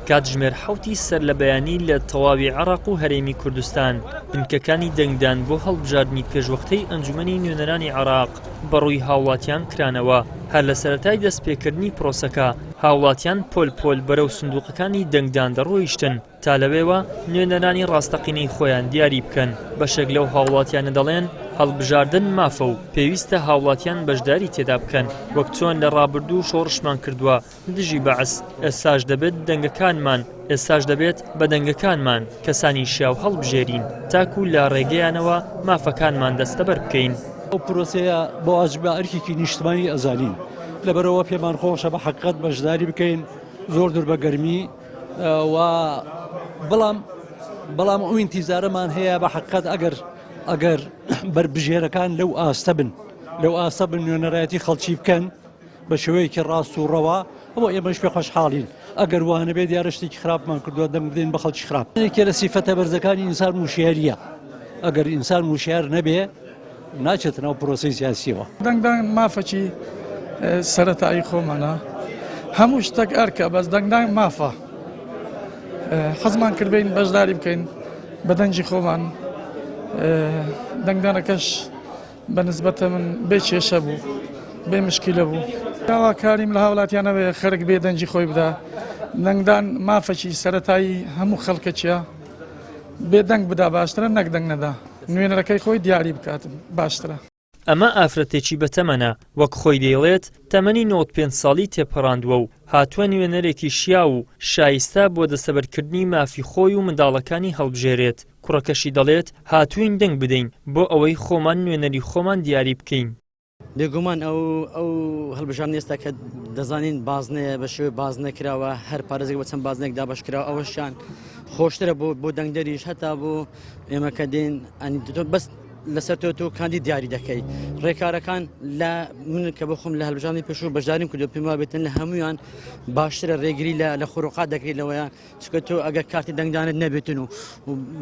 کاتژمێر حوتی سەر لە بەیانی لە تەواوی عێراق و هەرێمی کوردستان بنکەکانی دەنگدان بۆ هەڵبژاردنی پێشوەختەی ئەنجومەنی نوێنەرانی عێراق بەڕووی هاوڵاتیان کرانەوە. هەر لە سەرەتای دەستپێکردنی پرۆسەکە هاوڵاتیان پۆل بەرەو سندوقەکانی دەنگدان دەڕۆیشتن تا لەوێوە نوێنەرانی ڕاستەقینەی خۆیان دیاری بکەن. بەشێک لەو هاوڵاتیانە دەڵێن هەڵبژاردن مافە و پێویستە هاوڵاتیان بەشداری تێدا بکەن، وەک چۆن لە ڕابردوو شۆڕشمان کردووە دژی بەعس. ئێستاش دەبێت بە دەنگەکانمان کەسانی شیاو هەڵبژێرین تاکو لە ڕێگەیانەوە مافەکانمان دەستەبەر بکەین. ئەو پرۆسەیە بۆ ئاجبە ئەرکێکی نیشتمانی ئەزانین، لەبەرەوە پێمان خۆشە بە حەقیقەت بەشداری بکەین زۆر دوور بە گەرمی و بەڵام ئەو ئینتیزارەمان هەیە بە حەقیقەت ئەگەر بربژێرەکان لەو ئاستە بن نوێنەرایەتی خەڵکی بکەن بە شێوەیەکی ڕاست و ڕەوا، ئەوە ئێمەش پێ خۆشحاڵین. ئەگەر وانە بێت دیارە شتێکی خراپمان کردووە دەم بدەین بە خەڵکی خراپ. یەکێ لە سیفەتە بەرزەکانی ئینسان وشیاریە. ئەگەر ئینسان وشیار نەبێ ناچێتە ناو پرۆسەی سیاسیەوە. دەنگدان مافەکی سەرەتایی خۆمانە، هەموو شتێک ئەرکە، بەس دەنگدان مافە. حەزمان کردبین بەشداری بکەین بە دەنگی خۆمان. دەنگدانەکەش بە نسبەتە من بێ کێشە بوو، بێ مشکلە بوو. داوا کاریم لە هاوڵاتیانەوێ خەرک بێ دەنگی خۆی بدا. دەنگدان مافەکی سەرەتایی هەموو خەڵکەچیە، بێ دەنگ بدا باشترە نەک دەنگ نەدا، نوێنەرەکەی خۆی دیاری بکات باشترە. ئەمە ئافرەتێکی بەتەمەنە، وەک خۆی دەیڵێت تەمەنی 95 ساڵی تێپەڕاندووە و هاتووە نوێنەرێکی شیا و شایستە بۆ دەستەبەرکردنی مافی خۆی و منداڵەکانی هەڵبژێرێت. کوڕەکەشی دەڵێت هاتووین دەنگ بدەین بۆ ئەوەی خۆمان نوێنەری خۆمان دیاری بکەین. بێگومان ئەو هەڵبژاردنی ئێستا کە دەزانین بازنەیە بە شێوەی بازنە کراوە، هەر پارێزێک بە چەند بازنێک دابەش کراوە، ئەوەشیان خۆشترە بۆ دەنگدەریش هەتا بۆ ئێمە کە دێن بەس لەسەر تۆ کاندی دیاری دەکەی. ڕێکارەکان لە من کە بخۆم لە هەڵبژاردنی پێشوو بەشداریم کردو پێم وابێتن لە هەمویان باشترە ڕێگری لە خۆڕوقات دەکەیت لەوەیان، چونکە تۆ ئەگەر کارتی دەنگدانت نەبێتن و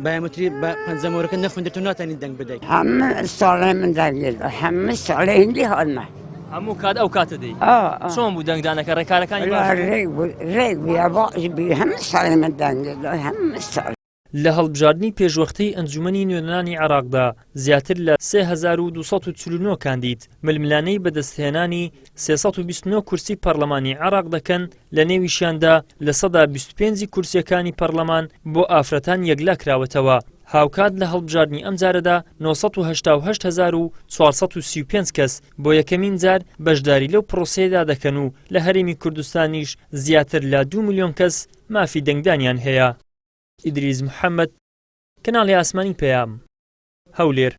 بایەمەتری بە پەنجەمەوەەکە نەخوێندێت و ناتوانیت دەنگ بدەیت. هەموو ساڵێ من دەنگێت، هەموو ساڵێ هندی هەڵمە. هەموو کات ئەو کاتە دەی چۆن بوو دەنگدانەکە ڕێکارەکانی ڕێک بووە هەموو ساڵێ من دەنگێت هەموو ساڵ. لە هەڵبژاردنی پێشوەختەی ئەنجومەنی نوێنەرانی عێراقدا زیاتر لە 3249 کاندید ململانەی بەدەستهێنانی 329 کورسی پەرلەمانی عێراق دەکەن، لە نێویشیاندا لە 125 کورسیەکانی پەرلەمان بۆ ئافرەتان یەکلا کراوەتەوە. هاوکات لە هەڵبژاردنی ئەم جارەدا 988435 کەس بۆ یەکەمین جار بەشداری لەو پرۆسەیەدا دەکەن و لە هەرێمی کوردستانیش زیاتر لە 2 ملیۆن کەس مافی دەنگدانیان هەیە. ئیدریس محەممەد، کەناڵی ئاسمانی پەیام، هەولێر.